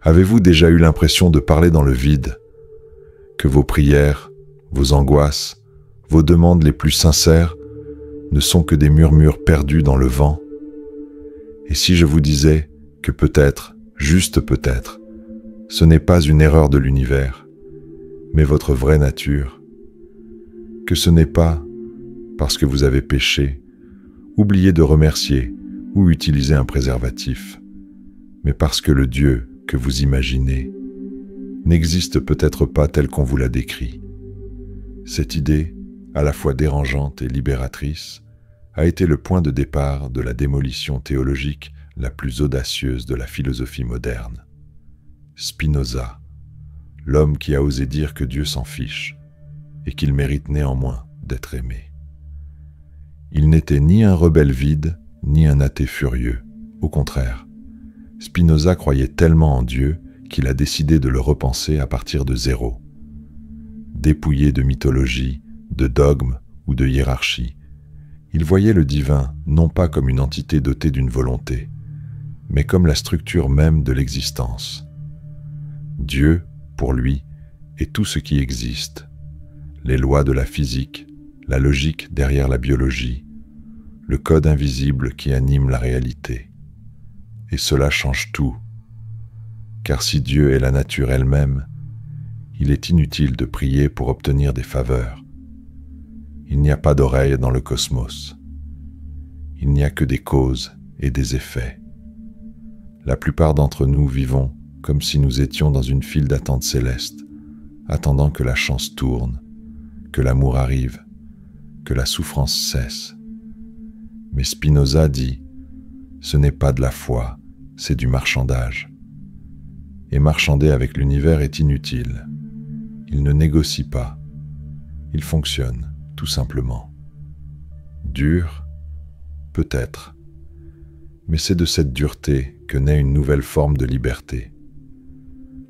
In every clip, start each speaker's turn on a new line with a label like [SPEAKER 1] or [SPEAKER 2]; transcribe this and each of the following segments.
[SPEAKER 1] Avez-vous déjà eu l'impression de parler dans le vide, que vos prières, vos angoisses, vos demandes les plus sincères ne sont que des murmures perdus dans le vent? Et si je vous disais que peut-être, juste peut-être, ce n'est pas une erreur de l'univers, mais votre vraie nature, que ce n'est pas parce que vous avez péché, oublié de remercier ou utiliser un préservatif, mais parce que le Dieu que vous imaginez n'existe peut-être pas tel qu'on vous l'a décrit. Cette idée, à la fois dérangeante et libératrice, a été le point de départ de la démolition théologique la plus audacieuse de la philosophie moderne. Spinoza, l'homme qui a osé dire que Dieu s'en fiche et qu'il mérite néanmoins d'être aimé. Il n'était ni un rebelle vide, ni un athée furieux. Au contraire, Spinoza croyait tellement en Dieu qu'il a décidé de le repenser à partir de zéro. Dépouillé de mythologie, de dogmes ou de hiérarchie, il voyait le divin non pas comme une entité dotée d'une volonté, mais comme la structure même de l'existence. Dieu, pour lui, est tout ce qui existe, les lois de la physique, la logique derrière la biologie, le code invisible qui anime la réalité. Et cela change tout, car si Dieu est la nature elle-même, il est inutile de prier pour obtenir des faveurs. Il n'y a pas d'oreille dans le cosmos. Il n'y a que des causes et des effets. La plupart d'entre nous vivons comme si nous étions dans une file d'attente céleste, attendant que la chance tourne, que l'amour arrive, que la souffrance cesse. Mais Spinoza dit, ce n'est pas de la foi, c'est du marchandage. Et marchander avec l'univers est inutile. Il ne négocie pas. Il fonctionne, tout simplement. Dur, peut-être. Mais c'est de cette dureté que naît une nouvelle forme de liberté.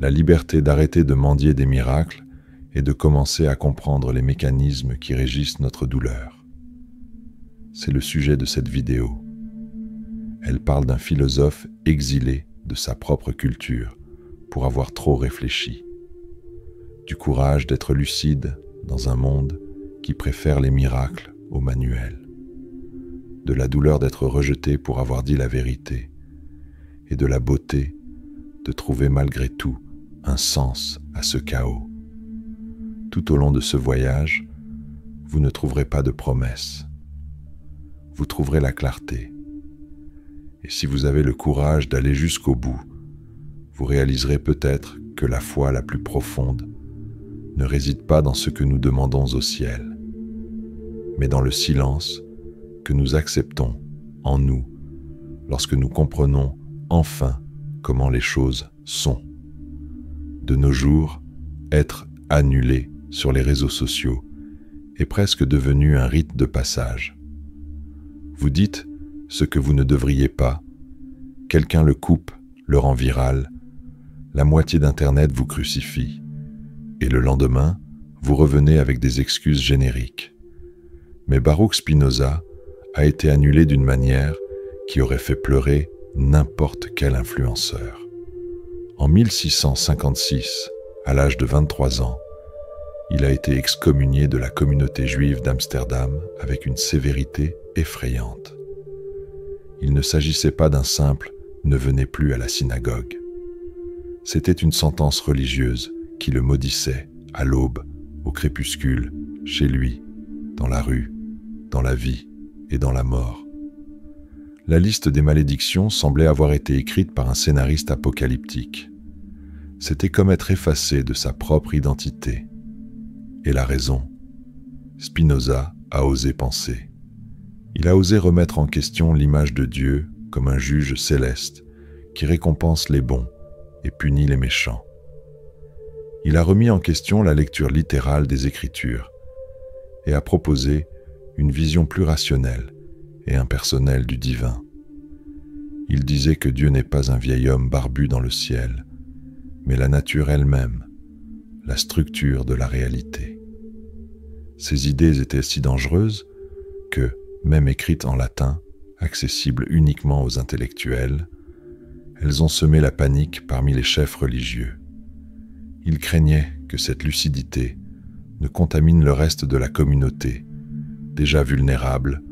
[SPEAKER 1] La liberté d'arrêter de mendier des miracles et de commencer à comprendre les mécanismes qui régissent notre douleur. C'est le sujet de cette vidéo. Elle parle d'un philosophe exilé de sa propre culture pour avoir trop réfléchi. Du courage d'être lucide dans un monde qui préfère les miracles aux manuels. De la douleur d'être rejeté pour avoir dit la vérité. Et de la beauté de trouver malgré tout un sens à ce chaos. Tout au long de ce voyage, vous ne trouverez pas de promesses. Vous trouverez la clarté. Et si vous avez le courage d'aller jusqu'au bout, vous réaliserez peut-être que la foi la plus profonde ne réside pas dans ce que nous demandons au ciel, mais dans le silence que nous acceptons en nous lorsque nous comprenons enfin comment les choses sont. De nos jours, être annulé sur les réseaux sociaux est presque devenu un rite de passage. Vous dites ce que vous ne devriez pas, quelqu'un le coupe, le rend viral, la moitié d'Internet vous crucifie, et le lendemain, vous revenez avec des excuses génériques. Mais Baruch Spinoza a été annulé d'une manière qui aurait fait pleurer n'importe quel influenceur. En 1656, à l'âge de 23 ans, il a été excommunié de la communauté juive d'Amsterdam avec une sévérité effrayante. Il ne s'agissait pas d'un simple « ne venez plus à la synagogue ». C'était une sentence religieuse qui le maudissait à l'aube, au crépuscule, chez lui, dans la rue, dans la vie et dans la mort. La liste des malédictions semblait avoir été écrite par un scénariste apocalyptique. C'était comme être effacé de sa propre identité. Et la raison, Spinoza a osé penser. Il a osé remettre en question l'image de Dieu comme un juge céleste qui récompense les bons et punit les méchants. Il a remis en question la lecture littérale des Écritures et a proposé une vision plus rationnelle et impersonnelle du divin. Il disait que Dieu n'est pas un vieil homme barbu dans le ciel, mais la nature elle-même, la structure de la réalité. Ces idées étaient si dangereuses que, même écrites en latin, accessible uniquement aux intellectuels, elles ont semé la panique parmi les chefs religieux. Ils craignaient que cette lucidité ne contamine le reste de la communauté, déjà vulnérable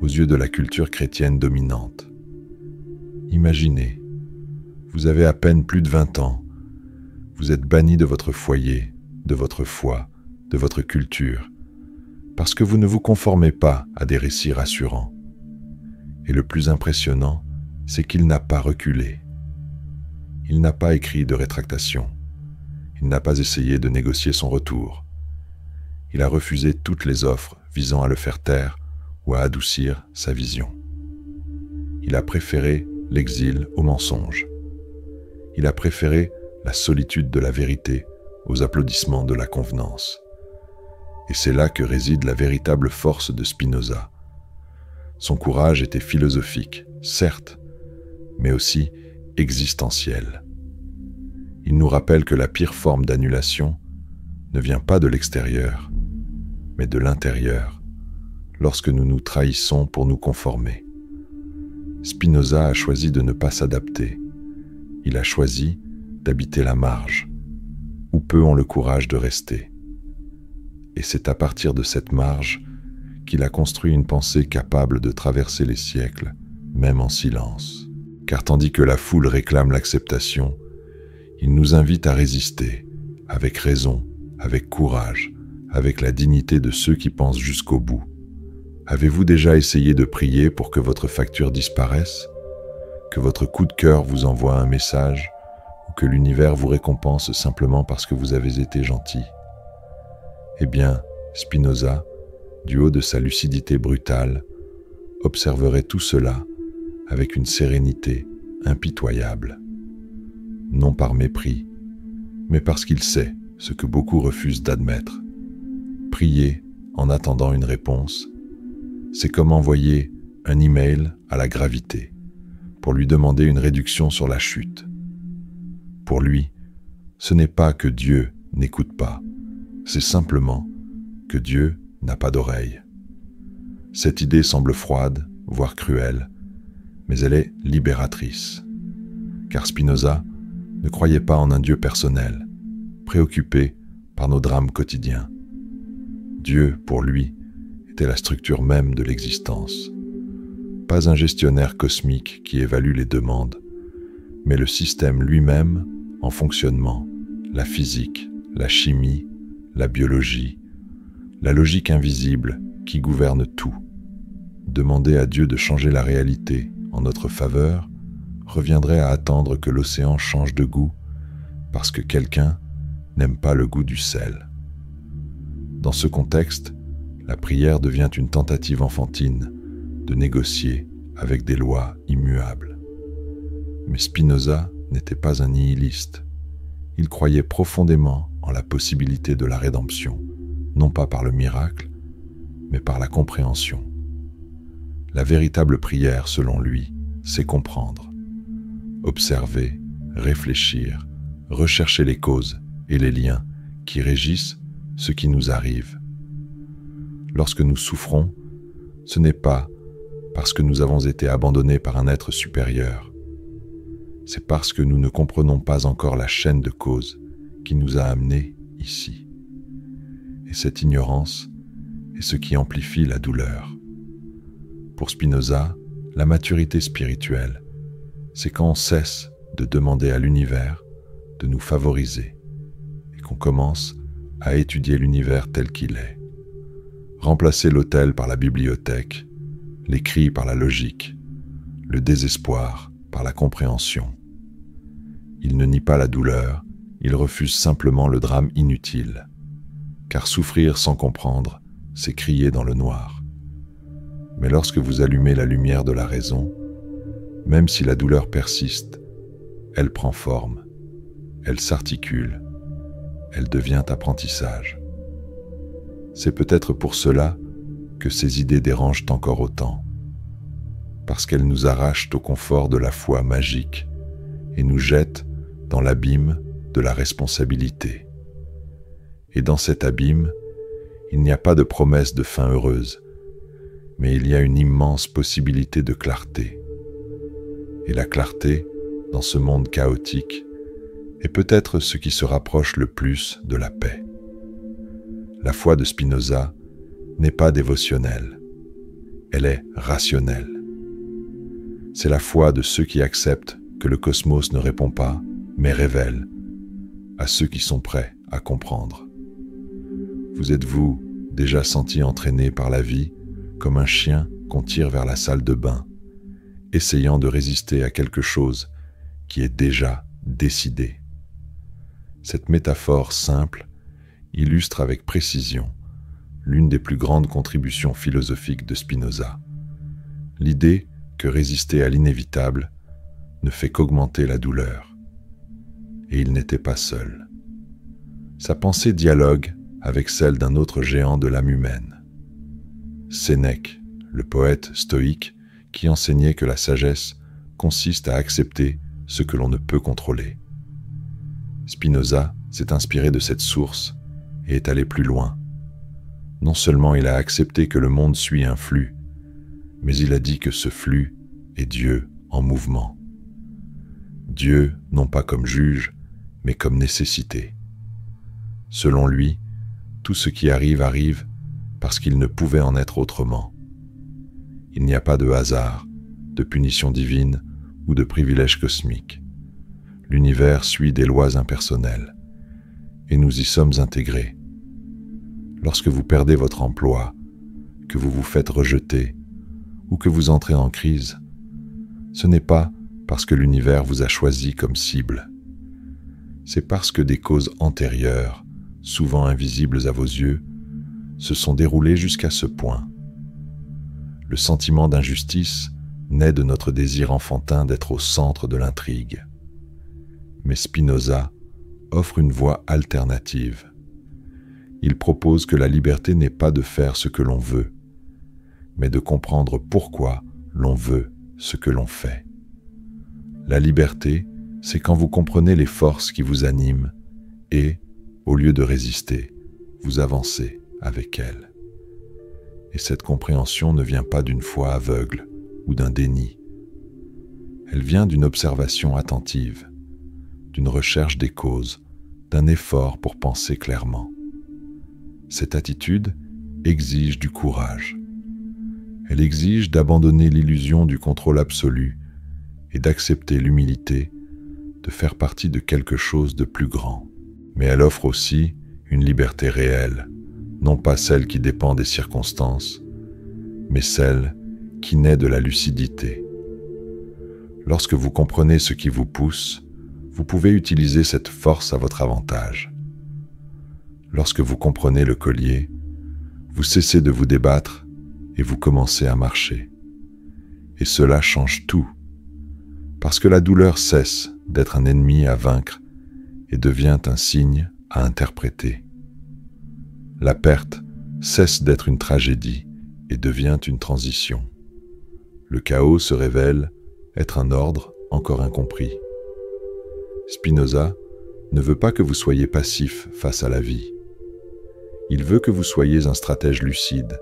[SPEAKER 1] aux yeux de la culture chrétienne dominante. Imaginez, vous avez à peine plus de 20 ans, vous êtes banni de votre foyer, de votre foi, de votre culture, parce que vous ne vous conformez pas à des récits rassurants. Et le plus impressionnant, c'est qu'il n'a pas reculé. Il n'a pas écrit de rétractation. Il n'a pas essayé de négocier son retour. Il a refusé toutes les offres visant à le faire taire ou à adoucir sa vision. Il a préféré l'exil au mensonge. Il a préféré la solitude de la vérité aux applaudissements de la convenance. Et c'est là que réside la véritable force de Spinoza. Son courage était philosophique, certes, mais aussi existentiel. Il nous rappelle que la pire forme d'annulation ne vient pas de l'extérieur, mais de l'intérieur, lorsque nous nous trahissons pour nous conformer. Spinoza a choisi de ne pas s'adapter. Il a choisi d'habiter la marge, où peu ont le courage de rester. Et c'est à partir de cette marge qu'il a construit une pensée capable de traverser les siècles, même en silence. Car tandis que la foule réclame l'acceptation, il nous invite à résister, avec raison, avec courage, avec la dignité de ceux qui pensent jusqu'au bout. Avez-vous déjà essayé de prier pour que votre facture disparaisse, que votre coup de cœur vous envoie un message, ou que l'univers vous récompense simplement parce que vous avez été gentil? Eh bien, Spinoza, du haut de sa lucidité brutale, observerait tout cela avec une sérénité impitoyable. Non par mépris, mais parce qu'il sait ce que beaucoup refusent d'admettre. Prier en attendant une réponse, c'est comme envoyer un email à la gravité pour lui demander une réduction sur la chute. Pour lui, ce n'est pas que Dieu n'écoute pas, c'est simplement que Dieu n'a pas d'oreille. Cette idée semble froide, voire cruelle, mais elle est libératrice. Car Spinoza ne croyait pas en un Dieu personnel, préoccupé par nos drames quotidiens. Dieu, pour lui, était la structure même de l'existence. Pas un gestionnaire cosmique qui évalue les demandes, mais le système lui-même en fonctionnement, la physique, la chimie, la biologie, la logique invisible qui gouverne tout. Demander à Dieu de changer la réalité en notre faveur reviendrait à attendre que l'océan change de goût parce que quelqu'un n'aime pas le goût du sel. Dans ce contexte, la prière devient une tentative enfantine de négocier avec des lois immuables. Mais Spinoza n'était pas un nihiliste. Il croyait profondément en la possibilité de la rédemption, non pas par le miracle, mais par la compréhension. La véritable prière, selon lui, c'est comprendre, observer, réfléchir, rechercher les causes et les liens qui régissent ce qui nous arrive. Lorsque nous souffrons, ce n'est pas parce que nous avons été abandonnés par un être supérieur. C'est parce que nous ne comprenons pas encore la chaîne de causes qui nous a amenés ici. Et cette ignorance est ce qui amplifie la douleur. Pour Spinoza, la maturité spirituelle, c'est quand on cesse de demander à l'univers de nous favoriser et qu'on commence à étudier l'univers tel qu'il est. Remplacer l'autel par la bibliothèque, les cris par la logique, le désespoir par la compréhension. Il ne nie pas la douleur, il refuse simplement le drame inutile. Car souffrir sans comprendre, c'est crier dans le noir. Mais lorsque vous allumez la lumière de la raison, même si la douleur persiste, elle prend forme, elle s'articule, elle devient apprentissage. C'est peut-être pour cela que ces idées dérangent encore autant, parce qu'elles nous arrachent au confort de la foi magique et nous jettent dans l'abîme de la responsabilité. Et dans cet abîme, il n'y a pas de promesse de fin heureuse, mais il y a une immense possibilité de clarté. Et la clarté dans ce monde chaotique est peut-être ce qui se rapproche le plus de la paix. La foi de Spinoza n'est pas dévotionnelle, elle est rationnelle. C'est la foi de ceux qui acceptent que le cosmos ne répond pas, mais révèle, à ceux qui sont prêts à comprendre. Vous êtes-vous déjà senti entraîné par la vie comme un chien qu'on tire vers la salle de bain, essayant de résister à quelque chose qui est déjà décidé? Cette métaphore simple illustre avec précision l'une des plus grandes contributions philosophiques de Spinoza, l'idée que résister à l'inévitable ne fait qu'augmenter la douleur. Et il n'était pas seul. Sa pensée dialogue avec celle d'un autre géant de l'âme humaine, Sénèque, le poète stoïque qui enseignait que la sagesse consiste à accepter ce que l'on ne peut contrôler. Spinoza s'est inspiré de cette source et est allé plus loin. Non seulement il a accepté que le monde suit un flux, mais il a dit que ce flux est Dieu en mouvement. Dieu non pas comme juge, mais comme nécessité. Selon lui, tout ce qui arrive arrive parce qu'il ne pouvait en être autrement. Il n'y a pas de hasard, de punition divine ou de privilège cosmique. L'univers suit des lois impersonnelles, et nous y sommes intégrés. Lorsque vous perdez votre emploi, que vous vous faites rejeter, ou que vous entrez en crise, ce n'est pas parce que l'univers vous a choisi comme cible. C'est parce que des causes antérieures, souvent invisibles à vos yeux, se sont déroulées jusqu'à ce point. Le sentiment d'injustice naît de notre désir enfantin d'être au centre de l'intrigue. Mais Spinoza offre une voie alternative. Il propose que la liberté n'est pas de faire ce que l'on veut, mais de comprendre pourquoi l'on veut ce que l'on fait. La liberté, c'est quand vous comprenez les forces qui vous animent et, au lieu de résister, vous avancez avec elles. Et cette compréhension ne vient pas d'une foi aveugle ou d'un déni. Elle vient d'une observation attentive, d'une recherche des causes, d'un effort pour penser clairement. Cette attitude exige du courage. Elle exige d'abandonner l'illusion du contrôle absolu et d'accepter l'humilité de faire partie de quelque chose de plus grand. Mais elle offre aussi une liberté réelle, non pas celle qui dépend des circonstances, mais celle qui naît de la lucidité. Lorsque vous comprenez ce qui vous pousse, vous pouvez utiliser cette force à votre avantage. Lorsque vous comprenez le collier, vous cessez de vous débattre et vous commencez à marcher. Et cela change tout, parce que la douleur cesse d'être un ennemi à vaincre et devient un signe à interpréter. La perte cesse d'être une tragédie et devient une transition. Le chaos se révèle être un ordre encore incompris. Spinoza ne veut pas que vous soyez passif face à la vie. Il veut que vous soyez un stratège lucide,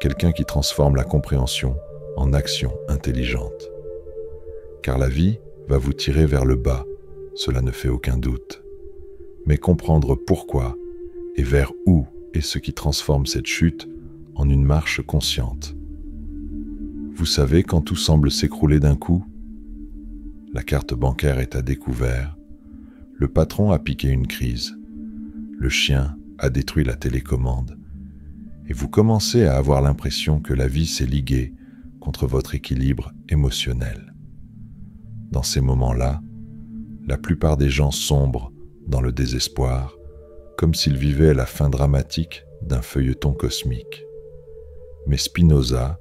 [SPEAKER 1] quelqu'un qui transforme la compréhension en action intelligente. Car la vie va vous tirer vers le bas, cela ne fait aucun doute. Mais comprendre pourquoi et vers où est ce qui transforme cette chute en une marche consciente. Vous savez quand tout semble s'écrouler d'un coup? La carte bancaire est à découvert, le patron a piqué une crise, le chien a détruit la télécommande, et vous commencez à avoir l'impression que la vie s'est liguée contre votre équilibre émotionnel. Dans ces moments-là, la plupart des gens sombrent dans le désespoir, comme s'ils vivaient la fin dramatique d'un feuilleton cosmique. Mais Spinoza,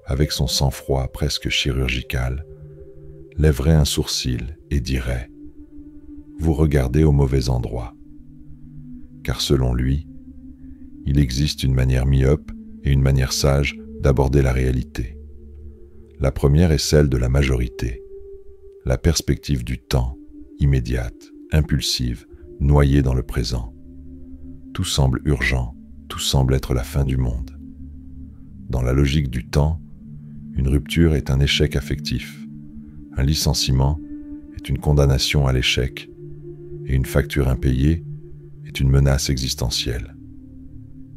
[SPEAKER 1] avec son sang-froid presque chirurgical, lèverait un sourcil et dirait « Vous regardez au mauvais endroit ». Car selon lui, il existe une manière myope et une manière sage d'aborder la réalité. La première est celle de la majorité, la perspective du temps, immédiate, impulsive, noyée dans le présent. Tout semble urgent, tout semble être la fin du monde. Dans la logique du temps, une rupture est un échec affectif. Un licenciement est une condamnation à l'échec et une facture impayée est une menace existentielle.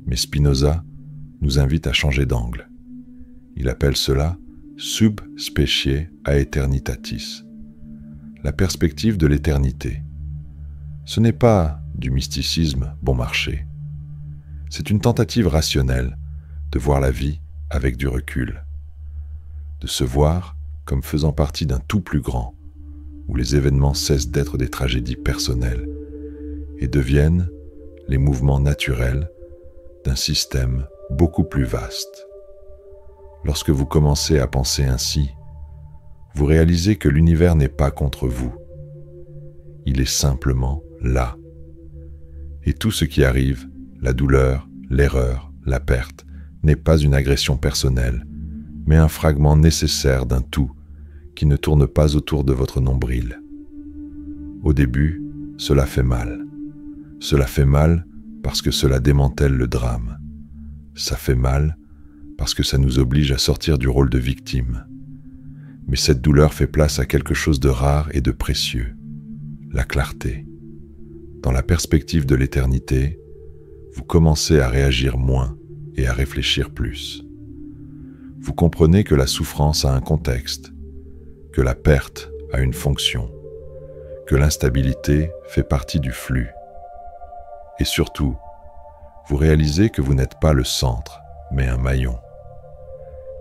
[SPEAKER 1] Mais Spinoza nous invite à changer d'angle. Il appelle cela sub specie aeternitatis, la perspective de l'éternité. Ce n'est pas du mysticisme bon marché. C'est une tentative rationnelle de voir la vie avec du recul, de se voir comme faisant partie d'un tout plus grand, où les événements cessent d'être des tragédies personnelles et deviennent les mouvements naturels d'un système beaucoup plus vaste. Lorsque vous commencez à penser ainsi, vous réalisez que l'univers n'est pas contre vous. Il est simplement là. Et tout ce qui arrive, la douleur, l'erreur, la perte, n'est pas une agression personnelle, mais un fragment nécessaire d'un tout qui ne tourne pas autour de votre nombril. Au début, cela fait mal. Cela fait mal parce que cela démantèle le drame. Ça fait mal parce que ça nous oblige à sortir du rôle de victime. Mais cette douleur fait place à quelque chose de rare et de précieux, la clarté. Dans la perspective de l'éternité, vous commencez à réagir moins et à réfléchir plus. Vous comprenez que la souffrance a un contexte, que la perte a une fonction, que l'instabilité fait partie du flux. Et surtout, vous réalisez que vous n'êtes pas le centre, mais un maillon.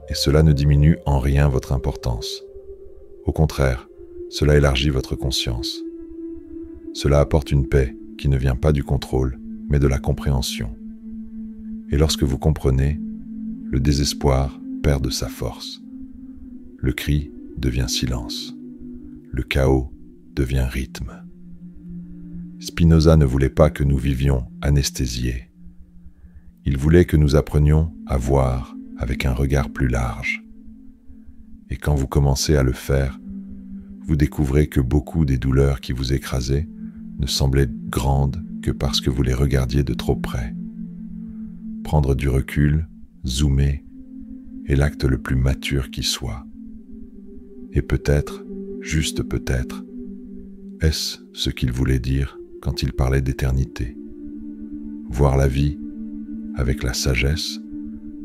[SPEAKER 1] Et cela ne diminue en rien votre importance. Au contraire, cela élargit votre conscience. Cela apporte une paix qui ne vient pas du contrôle, mais de la compréhension. Et lorsque vous comprenez, le désespoir perd de sa force. Le cri devient silence. Le chaos devient rythme. Spinoza ne voulait pas que nous vivions anesthésiés. Il voulait que nous apprenions à voir avec un regard plus large. Et quand vous commencez à le faire, vous découvrez que beaucoup des douleurs qui vous écrasaient ne semblaient grandes que parce que vous les regardiez de trop près. Prendre du recul, zoomer, est l'acte le plus mature qui soit. Et peut-être, juste peut-être, est-ce ce qu'il voulait dire quand il parlait d'éternité. Voir la vie avec la sagesse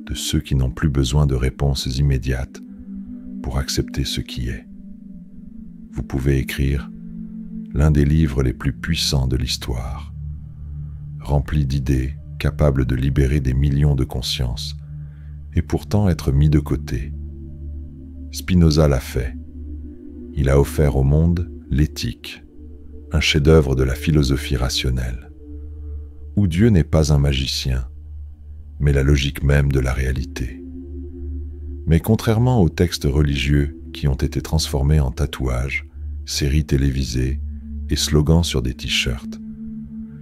[SPEAKER 1] de ceux qui n'ont plus besoin de réponses immédiates pour accepter ce qui est. Vous pouvez écrire l'un des livres les plus puissants de l'histoire, rempli d'idées capables de libérer des millions de consciences, et pourtant être mis de côté. Spinoza l'a fait. Il a offert au monde l'éthique, un chef-d'œuvre de la philosophie rationnelle, où Dieu n'est pas un magicien, mais la logique même de la réalité. Mais contrairement aux textes religieux qui ont été transformés en tatouages, séries télévisées et slogans sur des t-shirts,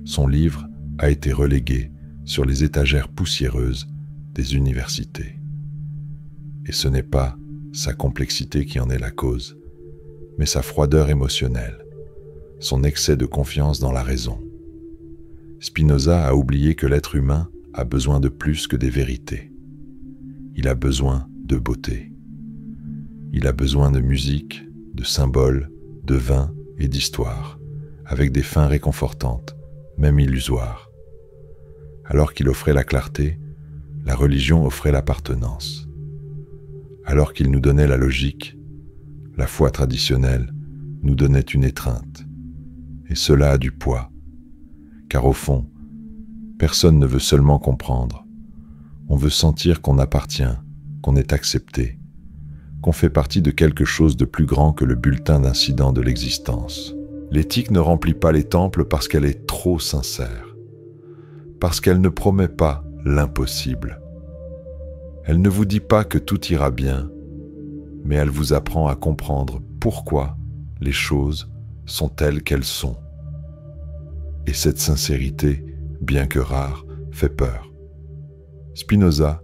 [SPEAKER 1] son livre a été relégué sur les étagères poussiéreuses des universités. Et ce n'est pas sa complexité qui en est la cause, mais sa froideur émotionnelle, son excès de confiance dans la raison. Spinoza a oublié que l'être humain a besoin de plus que des vérités. Il a besoin de beauté. Il a besoin de musique, de symboles, de vin et d'histoire, avec des fins réconfortantes, même illusoires. Alors qu'il offrait la clarté, la religion offrait l'appartenance. Alors qu'il nous donnait la logique, la foi traditionnelle nous donnait une étreinte. Et cela a du poids, car au fond, personne ne veut seulement comprendre. On veut sentir qu'on appartient, qu'on est accepté, qu'on fait partie de quelque chose de plus grand que le bulletin d'incident de l'existence. L'éthique ne remplit pas les temples parce qu'elle est trop sincère, parce qu'elle ne promet pas l'impossible. Elle ne vous dit pas que tout ira bien, mais elle vous apprend à comprendre pourquoi les choses sont telles qu'elles sont. Et cette sincérité, bien que rare, fait peur. Spinoza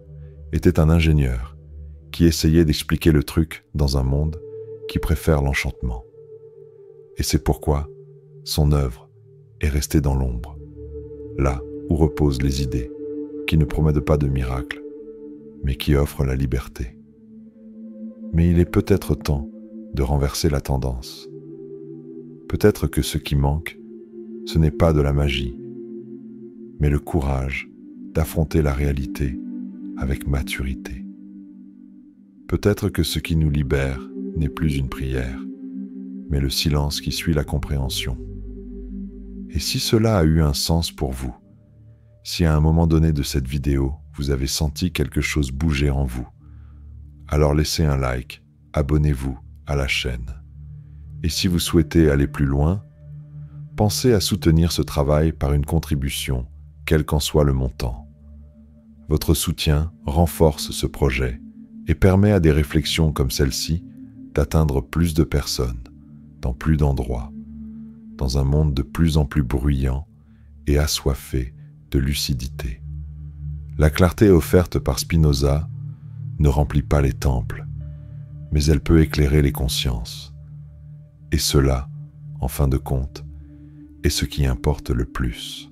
[SPEAKER 1] était un ingénieur qui essayait d'expliquer le truc dans un monde qui préfère l'enchantement. Et c'est pourquoi son œuvre est restée dans l'ombre, là où reposent les idées, qui ne promettent pas de miracle, mais qui offrent la liberté. Mais il est peut-être temps de renverser la tendance. Peut-être que ce qui manque, ce n'est pas de la magie, mais le courage d'affronter la réalité avec maturité. Peut-être que ce qui nous libère n'est plus une prière, mais le silence qui suit la compréhension. Et si cela a eu un sens pour vous, si à un moment donné de cette vidéo, vous avez senti quelque chose bouger en vous, alors laissez un like, abonnez-vous à la chaîne. Et si vous souhaitez aller plus loin, pensez à soutenir ce travail par une contribution, quel qu'en soit le montant. Votre soutien renforce ce projet et permet à des réflexions comme celle-ci d'atteindre plus de personnes, dans plus d'endroits, dans un monde de plus en plus bruyant et assoiffé de lucidité. La clarté offerte par Spinoza ne remplit pas les temples, mais elle peut éclairer les consciences. Et cela, en fin de compte, est ce qui importe le plus.